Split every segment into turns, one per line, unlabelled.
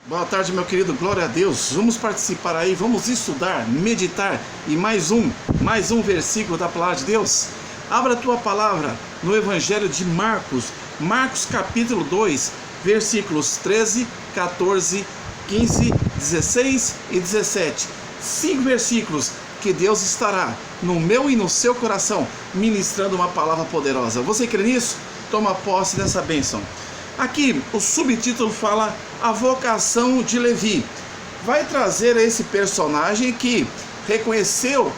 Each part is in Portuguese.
Boa tarde, meu querido, glória a Deus. Vamos participar aí, vamos estudar, meditar em mais um versículo da palavra de Deus. Abra a tua palavra no Evangelho de Marcos, Marcos capítulo 2, versículos 13, 14, 15, 16 e 17. 5 versículos que Deus estará no meu e no seu coração ministrando uma palavra poderosa. Você crê nisso? Toma posse dessa bênção. Aqui o subtítulo fala a vocação de Levi. Vai trazer esse personagem que reconheceu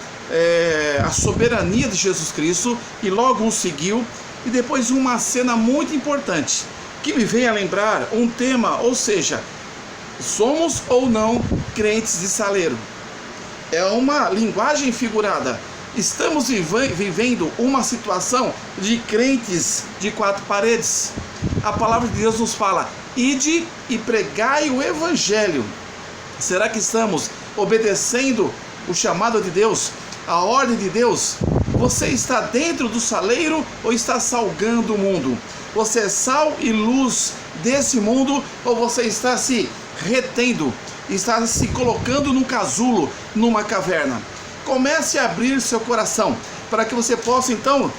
a soberania de Jesus Cristo e logo o seguiu. E depois uma cena muito importante que me vem a lembrar um tema, ou seja, somos ou não crentes de saleiro. É uma linguagem figurada. Estamos vivendo uma situação de crentes de 4 paredes. A palavra de Deus nos fala: ide e pregai o evangelho. Será que estamos obedecendo o chamado de Deus, a ordem de Deus? Você está dentro do saleiro ou está salgando o mundo? Você é sal e luz desse mundo ou você está se retendo, está se colocando num casulo, numa caverna? Comece a abrir seu coração para que você possa então,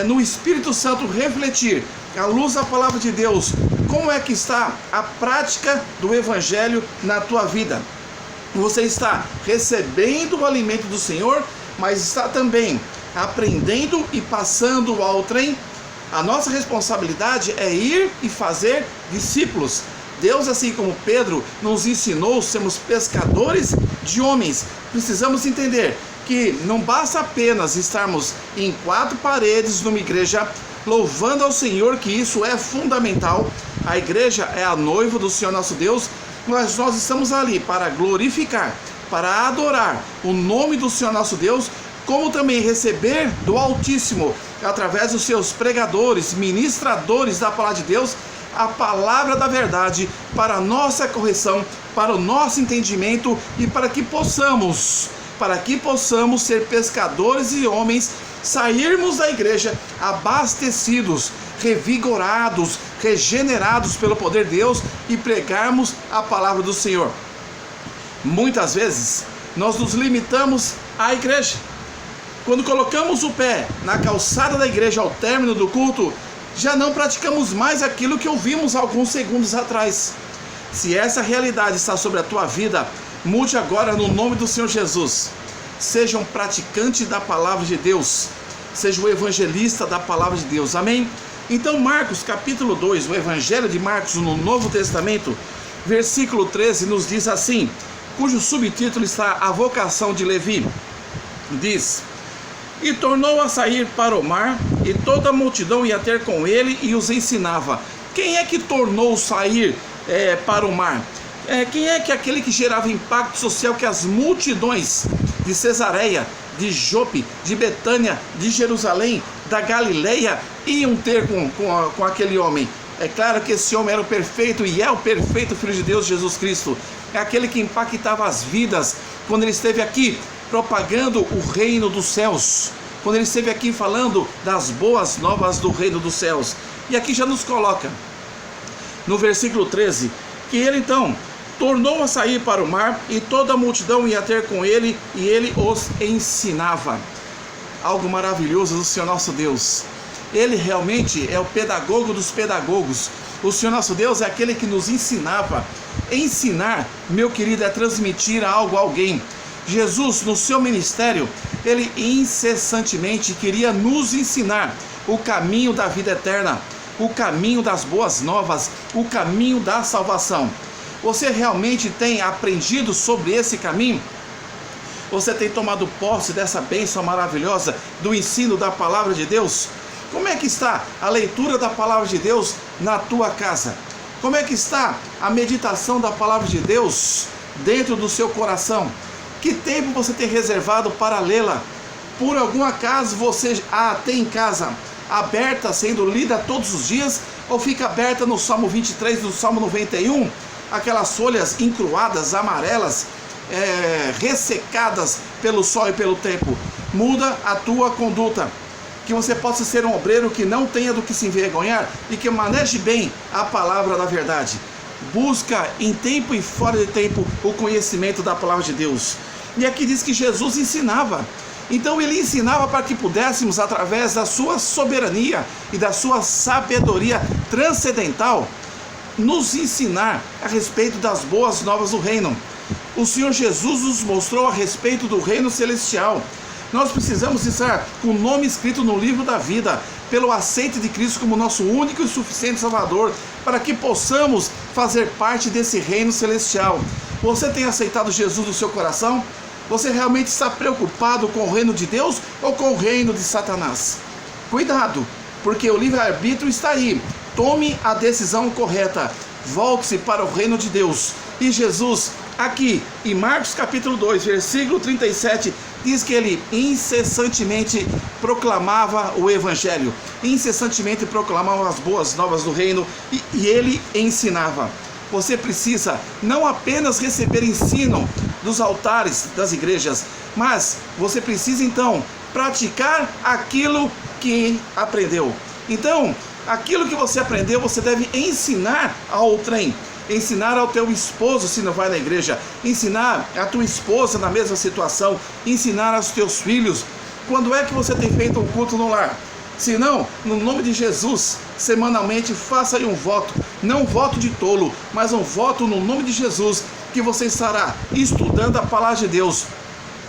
no Espírito Santo, refletir à luz da palavra de Deus, como é que está a prática do Evangelho na tua vida. Você está recebendo o alimento do Senhor, mas está também aprendendo e passando ao trem. A nossa responsabilidade é ir e fazer discípulos. Deus, assim como Pedro, nos ensinou a sermos pescadores de homens. Precisamos entender que não basta apenas estarmos em 4 paredes numa igreja, louvando ao Senhor, que isso é fundamental. A igreja é a noiva do Senhor nosso Deus, mas nós estamos ali para glorificar, para adorar o nome do Senhor nosso Deus, como também receber do Altíssimo, através dos seus pregadores, ministradores da palavra de Deus, a palavra da verdade para a nossa correção, para o nosso entendimento e para que possamos ser pescadores e homens, sairmos da igreja abastecidos, revigorados, regenerados pelo poder de Deus e pregarmos a palavra do Senhor. Muitas vezes nós nos limitamos à igreja. Quando colocamos o pé na calçada da igreja ao término do culto, já não praticamos mais aquilo que ouvimos alguns segundos atrás. Se essa realidade está sobre a tua vida, mude agora no nome do Senhor Jesus. Seja um praticante da palavra de Deus. Seja um evangelista da palavra de Deus. Amém? Então Marcos capítulo 2, o Evangelho de Marcos no Novo Testamento, versículo 13 nos diz assim, cujo subtítulo está a vocação de Levi. Diz: e tornou a sair para o mar, e toda a multidão ia ter com ele e os ensinava. Quem é que tornou sair para o mar? Quem é que aquele que gerava impacto social que as multidões de Cesareia, de Jope, de Betânia, de Jerusalém, da Galileia iam ter com aquele homem? É claro que esse homem era o perfeito e é o perfeito Filho de Deus, Jesus Cristo. É aquele que impactava as vidas quando ele esteve aqui propagando o reino dos céus, quando ele esteve aqui falando das boas novas do reino dos céus. E aqui já nos coloca no versículo 13 que ele então tornou a sair para o mar, e toda a multidão ia ter com ele, e ele os ensinava. Algo maravilhoso do Senhor nosso Deus. Ele realmente é o pedagogo dos pedagogos. O Senhor nosso Deus é aquele que nos ensinava. Ensinar, meu querido, é transmitir algo a alguém. Jesus, no seu ministério, ele incessantemente queria nos ensinar o caminho da vida eterna, o caminho das boas novas, o caminho da salvação. Você realmente tem aprendido sobre esse caminho? Você tem tomado posse dessa bênção maravilhosa do ensino da palavra de Deus? Como é que está a leitura da palavra de Deus na tua casa? Como é que está a meditação da palavra de Deus dentro do seu coração? Que tempo você tem reservado para lê-la? Por algum acaso você a tem em casa aberta, sendo lida todos os dias? Ou fica aberta no Salmo 23, no Salmo 91? Aquelas folhas encruadas, amarelas, ressecadas pelo sol e pelo tempo. Muda a tua conduta. Que você possa ser um obreiro que não tenha do que se envergonhar e que maneje bem a palavra da verdade. busca em tempo e fora de tempo o conhecimento da palavra de Deus. E aqui diz que Jesus ensinava. Então ele ensinava para que pudéssemos, através da sua soberania e da sua sabedoria transcendental, nos ensinar a respeito das boas novas do reino. O Senhor Jesus nos mostrou a respeito do reino celestial. Nós precisamos estar com o nome escrito no livro da vida, pelo aceite de Cristo como nosso único e suficiente Salvador, para que possamos fazer parte desse reino celestial. Você tem aceitado Jesus no seu coração? Você realmente está preocupado com o reino de Deus ou com o reino de Satanás? Cuidado, porque o livre-arbítrio está aí. Tome a decisão correta. Volte-se para o reino de Deus. E Jesus, aqui em Marcos capítulo 2, versículo 37, diz que ele incessantemente proclamava o evangelho, incessantemente proclamava as boas novas do reino e ele ensinava. Você precisa não apenas receber ensino dos altares das igrejas, mas você precisa então praticar aquilo que aprendeu. Então, aquilo que você aprendeu, você deve ensinar a outrem. Ensinar ao teu esposo se não vai na igreja, ensinar a tua esposa na mesma situação, ensinar aos teus filhos. Quando é que você tem feito um culto no lar? Se não, no nome de Jesus, semanalmente faça aí um voto, não um voto de tolo, mas um voto no nome de Jesus, que você estará estudando a palavra de Deus,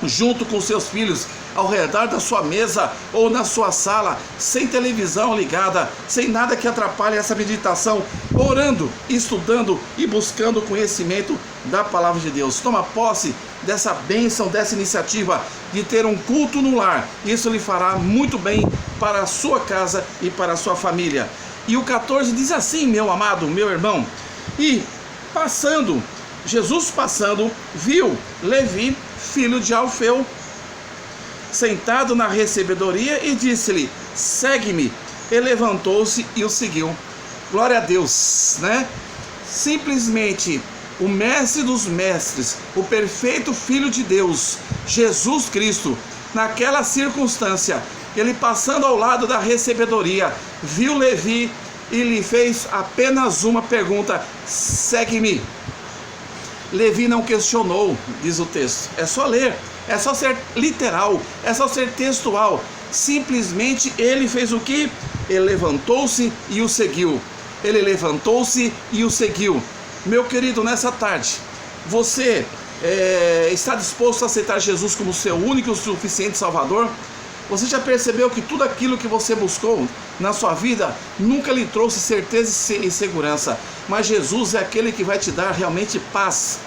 junto com seus filhos, ao redor da sua mesa ou na sua sala, sem televisão ligada, sem nada que atrapalhe essa meditação, orando, estudando e buscando o conhecimento da palavra de Deus. Toma posse dessa bênção, dessa iniciativa de ter um culto no lar. Isso lhe fará muito bem para a sua casa e para a sua família. E o 14 diz assim, meu amado, meu irmão: e passando, Jesus passando, viu Levi, filho de Alfeu, sentado na recebedoria, e disse-lhe: segue-me. Ele levantou-se e o seguiu. Glória a Deus, né? Simplesmente o mestre dos mestres, o perfeito Filho de Deus, Jesus Cristo, naquela circunstância, ele passando ao lado da recebedoria, viu Levi e lhe fez apenas uma pergunta: segue-me. Levi não questionou, diz o texto. É só ler, é só ser literal, é só ser textual. Simplesmente ele fez o quê? Ele levantou-se e o seguiu. Ele levantou-se e o seguiu. Meu querido, nessa tarde, você está disposto a aceitar Jesus como seu único e suficiente Salvador? Você já percebeu que tudo aquilo que você buscou na sua vida nunca lhe trouxe certeza e segurança, mas Jesus é aquele que vai te dar realmente paz,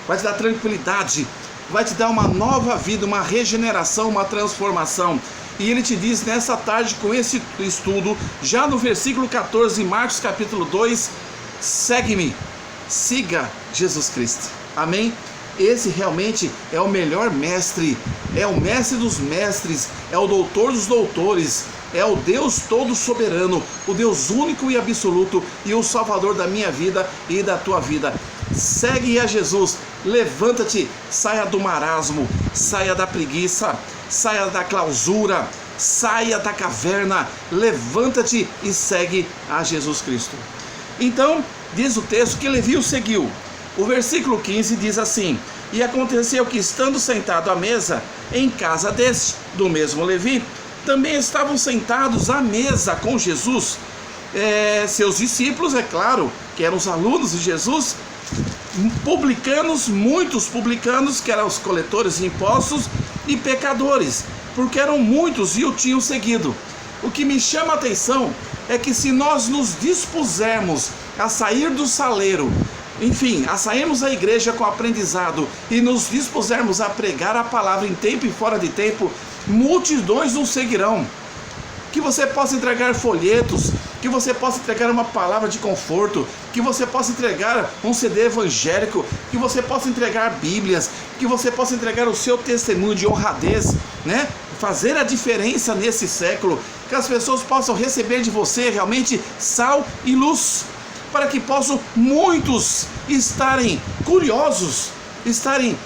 vai te dar tranquilidade, vai te dar uma nova vida, uma regeneração, uma transformação. E ele te diz nessa tarde, com esse estudo, já no versículo 14, Marcos capítulo 2, segue-me, siga Jesus Cristo. Amém? Esse realmente é o melhor mestre, é o mestre dos mestres, é o doutor dos doutores, é o Deus todo soberano, o Deus único e absoluto e o Salvador da minha vida e da tua vida. Segue a Jesus, levanta-te, saia do marasmo, saia da preguiça, saia da clausura, saia da caverna, levanta-te e segue a Jesus Cristo. Então, diz o texto que Levi o seguiu. O versículo 15 diz assim: e aconteceu que, estando sentado à mesa em casa deste, do mesmo Levi, também estavam sentados à mesa com Jesus, seus discípulos, é claro, que eram os alunos de Jesus, publicanos, muitos publicanos, que eram os coletores de impostos, e pecadores, porque eram muitos e o tinham seguido. O que me chama a atenção é que, se nós nos dispusermos a sair do saleiro, enfim, a sairmos da igreja com aprendizado e nos dispusermos a pregar a palavra em tempo e fora de tempo, multidões nos seguirão. Que você possa entregar folhetos, que você possa entregar uma palavra de conforto, que você possa entregar um CD evangélico, que você possa entregar bíblias, que você possa entregar o seu testemunho de honradez, né? Fazer a diferença nesse século, que as pessoas possam receber de você realmente sal e luz, para que possam muitos estarem curiosos, estarem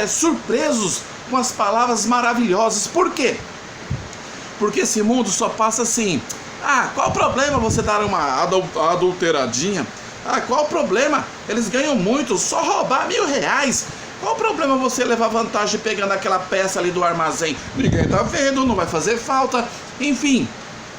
surpresos com as palavras maravilhosas. Por quê? Porque esse mundo só passa assim: qual o problema você dar uma adulteradinha? Ah, qual o problema? Eles ganham muito, só roubar R$1.000. Qual o problema você levar vantagem pegando aquela peça ali do armazém? Ninguém tá vendo, não vai fazer falta. Enfim,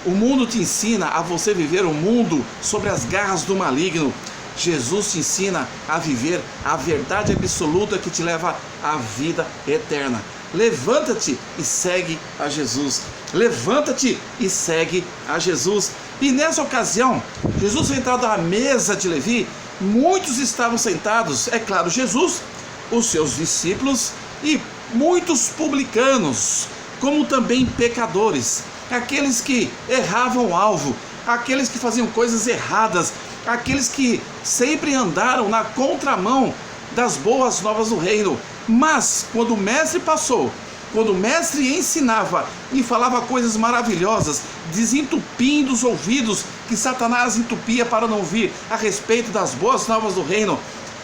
o mundo te ensina a você viver o mundo sobre as garras do maligno. Jesus te ensina a viver a verdade absoluta que te leva à vida eterna. Levanta-te e segue a Jesus. Levanta-te e segue a Jesus. E nessa ocasião, Jesus sentado à mesa de Levi, muitos estavam sentados, é claro, Jesus, os seus discípulos e muitos publicanos, como também pecadores, aqueles que erravam o alvo, aqueles que faziam coisas erradas, aqueles que sempre andaram na contramão das boas novas do reino. Mas quando o mestre passou, quando o mestre ensinava e falava coisas maravilhosas, desentupindo os ouvidos que Satanás entupia para não ouvir a respeito das boas novas do reino,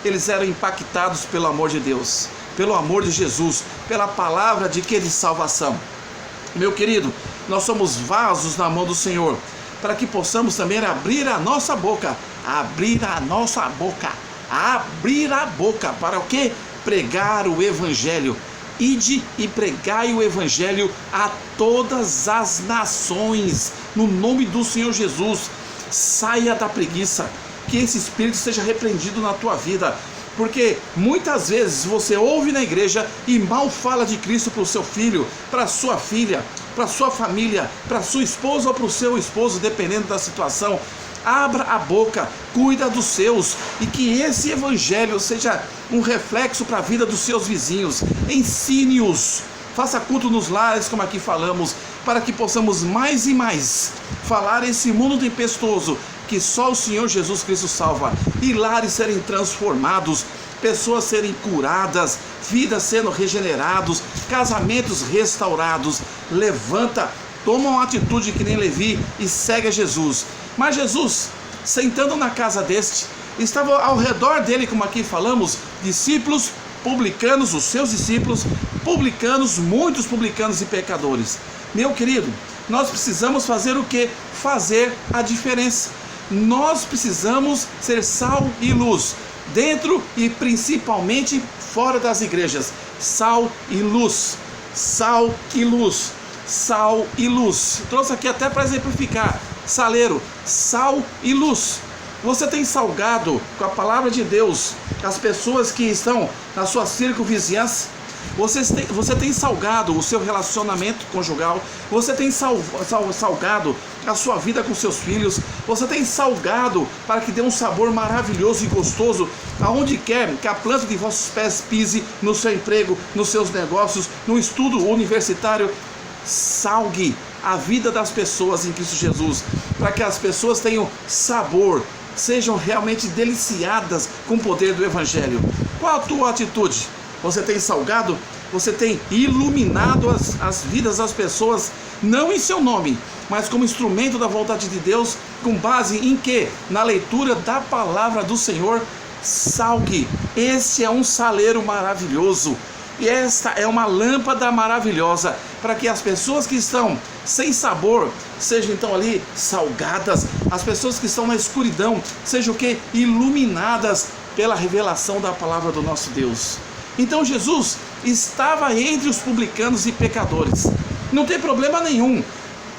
eles eram impactados pelo amor de Deus, pelo amor de Jesus, pela palavra de que? De salvação. Meu querido, nós somos vasos na mão do Senhor, para que possamos também abrir a nossa boca, abrir a boca, para o quê? Pregar o Evangelho. Ide e pregai o Evangelho a todas as nações, no nome do Senhor Jesus. Saia da preguiça, que esse espírito seja repreendido na tua vida, porque muitas vezes você ouve na igreja e mal fala de Cristo para o seu filho, para a sua filha, para a sua família, para a sua esposa ou para o seu esposo, dependendo da situação. Abra a boca, cuida dos seus, e que esse evangelho seja um reflexo para a vida dos seus vizinhos. Ensine-os, faça culto nos lares, como aqui falamos, para que possamos mais e mais falar esse mundo tempestuoso que só o Senhor Jesus Cristo salva, e lares serem transformados, pessoas serem curadas, vidas sendo regenerados, casamentos restaurados. Levanta, toma uma atitude que nem Levi e segue a Jesus. Mas Jesus, sentando na casa deste, estava ao redor dele, como aqui falamos, discípulos, publicanos, os seus discípulos, publicanos, muitos publicanos e pecadores. Meu querido, nós precisamos fazer o quê? Fazer a diferença. Nós precisamos ser sal e luz, dentro e principalmente fora das igrejas. Sal e luz, sal e luz, sal e luz. Trouxe aqui até para exemplificar. Saleiro, sal e luz. Você tem salgado com a palavra de Deus as pessoas que estão na sua circunvizinhança? Você tem salgado o seu relacionamento conjugal? Você tem salgado a sua vida com seus filhos? Você tem salgado para que dê um sabor maravilhoso e gostoso aonde quer que a planta de vossos pés pise, no seu emprego, nos seus negócios, no estudo universitário? Salgue a vida das pessoas em Cristo Jesus, para que as pessoas tenham sabor, sejam realmente deliciadas com o poder do Evangelho. Qual a tua atitude? Você tem salgado? Você tem iluminado as vidas das pessoas, não em seu nome, mas como instrumento da vontade de Deus, com base em quê? Na leitura da palavra do Senhor. Salgue. Esse é um saleiro maravilhoso. E esta é uma lâmpada maravilhosa para que as pessoas que estão sem sabor sejam então ali salgadas. As pessoas que estão na escuridão sejam o quê? Iluminadas pela revelação da palavra do nosso Deus. Então Jesus estava entre os publicanos e pecadores. Não tem problema nenhum.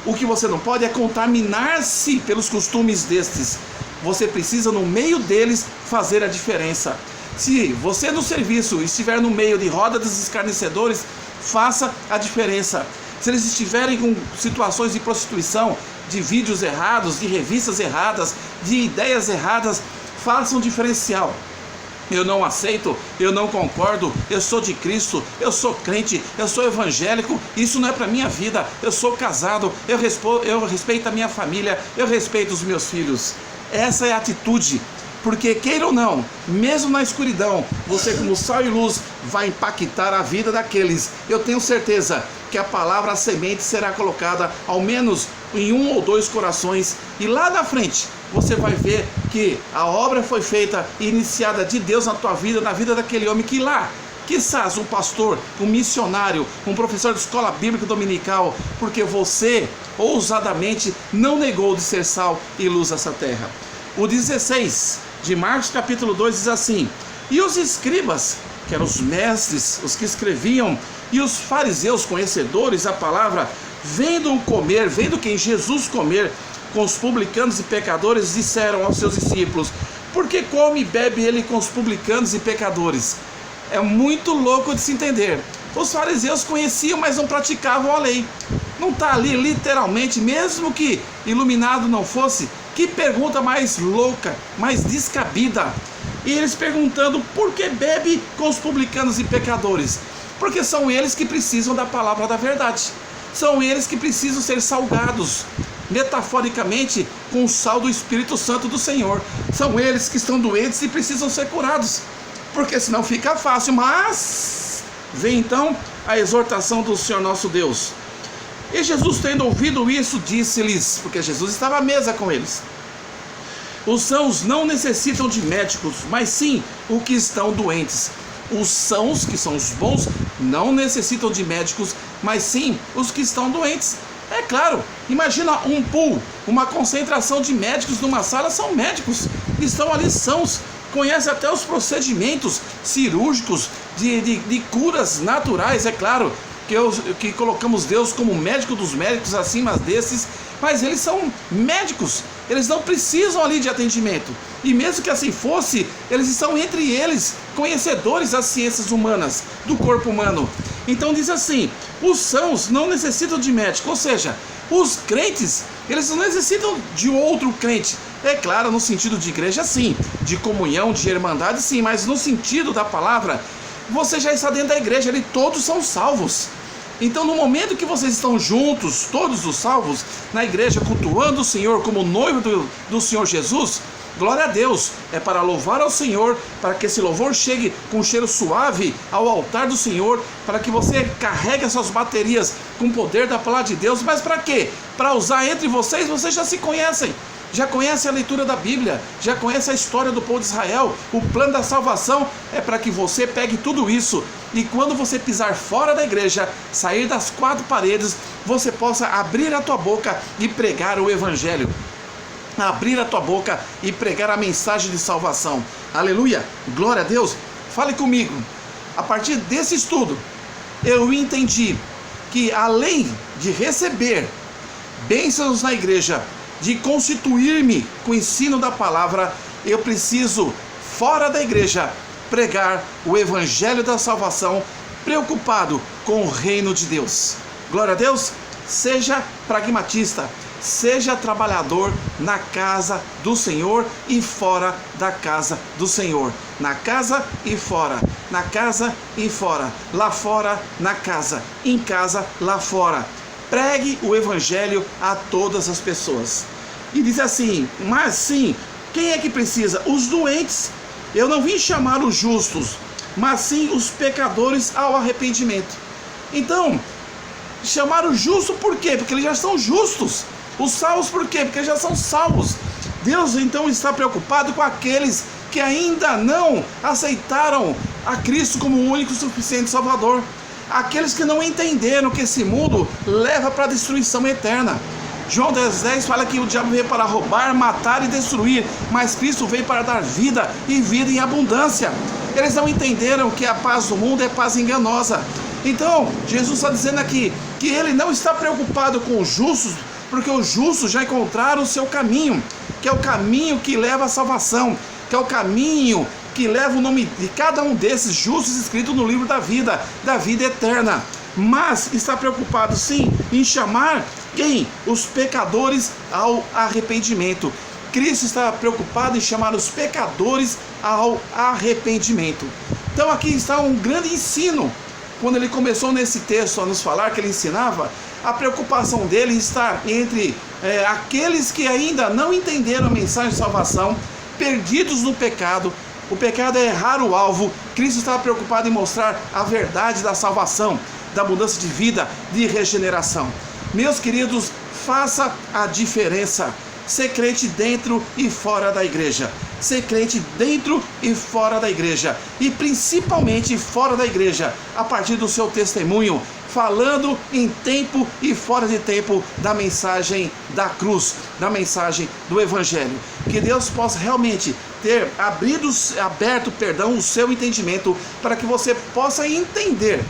O que você não pode é contaminar-se pelos costumes destes. Você precisa, no meio deles, fazer a diferença. Se você no serviço estiver no meio de roda dos escarnecedores, faça a diferença. Se eles estiverem com situações de prostituição, de vídeos errados, de revistas erradas, de ideias erradas, faça um diferencial. Eu não aceito, eu não concordo, eu sou de Cristo, eu sou crente, eu sou evangélico, isso não é para minha vida, eu sou casado, eu respeito a minha família, eu respeito os meus filhos. Essa é a atitude. Porque, queira ou não, mesmo na escuridão, você como sal e luz vai impactar a vida daqueles. Eu tenho certeza que a palavra, a semente, será colocada ao menos em 1 ou 2 corações. E lá na frente, você vai ver que a obra foi feita e iniciada de Deus na tua vida, na vida daquele homem que lá, quizás um pastor, um missionário, um professor de escola bíblica dominical, porque você, ousadamente, não negou de ser sal e luz dessa terra. O 16, de Marcos capítulo 2 diz assim: e os escribas, que eram os mestres, os que escreviam, e os fariseus, conhecedores da palavra, vendo quem Jesus comer com os publicanos e pecadores, disseram aos seus discípulos: por que come e bebe ele com os publicanos e pecadores? É muito louco de se entender. Os fariseus conheciam, mas não praticavam a lei. Não está ali literalmente, mesmo que iluminado não fosse. Que pergunta mais louca, mais descabida. E eles perguntando: por que bebe com os publicanos e pecadores? Porque são eles que precisam da palavra da verdade. São eles que precisam ser salgados, metaforicamente, com o sal do Espírito Santo do Senhor. São eles que estão doentes e precisam ser curados, porque senão fica fácil. Mas vem então a exortação do Senhor nosso Deus. E Jesus, tendo ouvido isso, disse-lhes, porque Jesus estava à mesa com eles: os sãos não necessitam de médicos, mas sim os que estão doentes. Os sãos, que são os bons, não necessitam de médicos, mas sim os que estão doentes. É claro, imagina um pool, uma concentração de médicos numa sala. São médicos, estão ali sãos, conhecem até os procedimentos cirúrgicos de curas naturais. É claro que colocamos Deus como médico dos médicos acima desses, mas eles são médicos, eles não precisam ali de atendimento. E mesmo que assim fosse, eles estão entre eles conhecedores das ciências humanas, do corpo humano. Então diz assim: os sãos não necessitam de médico, ou seja, os crentes, eles não necessitam de outro crente. É claro, no sentido de igreja sim, de comunhão, de irmandade sim, mas no sentido da palavra, você já está dentro da igreja, ali todos são salvos. Então, no momento que vocês estão juntos, todos os salvos, na igreja, cultuando o Senhor como noivo do Senhor Jesus, glória a Deus, é para louvar ao Senhor, para que esse louvor chegue com um cheiro suave ao altar do Senhor, para que você carregue as suas baterias com o poder da palavra de Deus. Mas para quê? Para usar entre vocês. Vocês já se conhecem, já conhecem a leitura da Bíblia, já conhecem a história do povo de Israel. O plano da salvação é para que você pegue tudo isso e quando você pisar fora da igreja, sair das quatro paredes, você possa abrir a tua boca e pregar o Evangelho. Abrir a tua boca e pregar a mensagem de salvação. Aleluia, glória a Deus. Fale comigo. A partir desse estudo, eu entendi que além de receber bênçãos na igreja, de constituir-me com o ensino da palavra, eu preciso, fora da igreja, pregar o Evangelho da salvação, preocupado com o reino de Deus. Glória a Deus. Seja pragmatista, seja trabalhador na casa do Senhor e fora da casa do Senhor. Na casa e fora, na casa e fora, lá fora, na casa, em casa, lá fora. Pregue o Evangelho a todas as pessoas. E diz assim: mas sim, quem é que precisa? Os doentes. Eu não vim chamar os justos, mas sim os pecadores ao arrependimento. Então, chamar o justo por quê? Porque eles já são justos. Os salvos por quê? Porque eles já são salvos. Deus então está preocupado com aqueles que ainda não aceitaram a Cristo como o único e suficiente Salvador. Aqueles que não entenderam que esse mundo leva para a destruição eterna. João 10,10 fala que o diabo veio para roubar, matar e destruir, mas Cristo veio para dar vida e vida em abundância. Eles não entenderam que a paz do mundo é paz enganosa. Então, Jesus está dizendo aqui que ele não está preocupado com os justos, porque os justos já encontraram o seu caminho, que é o caminho que leva à salvação, que é o caminho que leva o nome de cada um desses justos escrito no livro da vida eterna. Mas está preocupado sim em chamar quem? Os pecadores ao arrependimento. Cristo está preocupado em chamar os pecadores ao arrependimento. Então aqui está um grande ensino. Quando ele começou nesse texto a nos falar que ele ensinava, a preocupação dele está entre aqueles que ainda não entenderam a mensagem de salvação, perdidos no pecado. O pecado é errar o alvo. Cristo estava preocupado em mostrar a verdade da salvação, da mudança de vida, de regeneração. Meus queridos, faça a diferença. ser crente dentro e fora da igreja. Ser crente dentro e fora da igreja. E principalmente fora da igreja, a partir do seu testemunho, falando em tempo e fora de tempo da mensagem da cruz, da mensagem do Evangelho. Que Deus possa realmente ter aberto o seu entendimento, para que você possa entender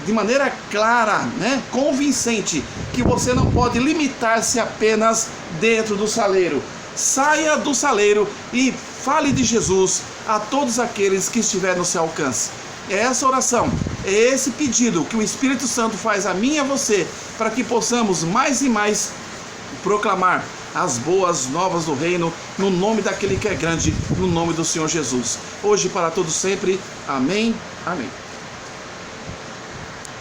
de maneira clara, convincente, que você não pode limitar-se apenas dentro do saleiro. Saia do saleiro e fale de Jesus a todos aqueles que estiverem no seu alcance. É essa oração, é esse pedido que o Espírito Santo faz a mim e a você, para que possamos mais e mais proclamar as boas novas do reino, no nome daquele que é grande, no nome do Senhor Jesus. Hoje para todos sempre. Amém. Amém.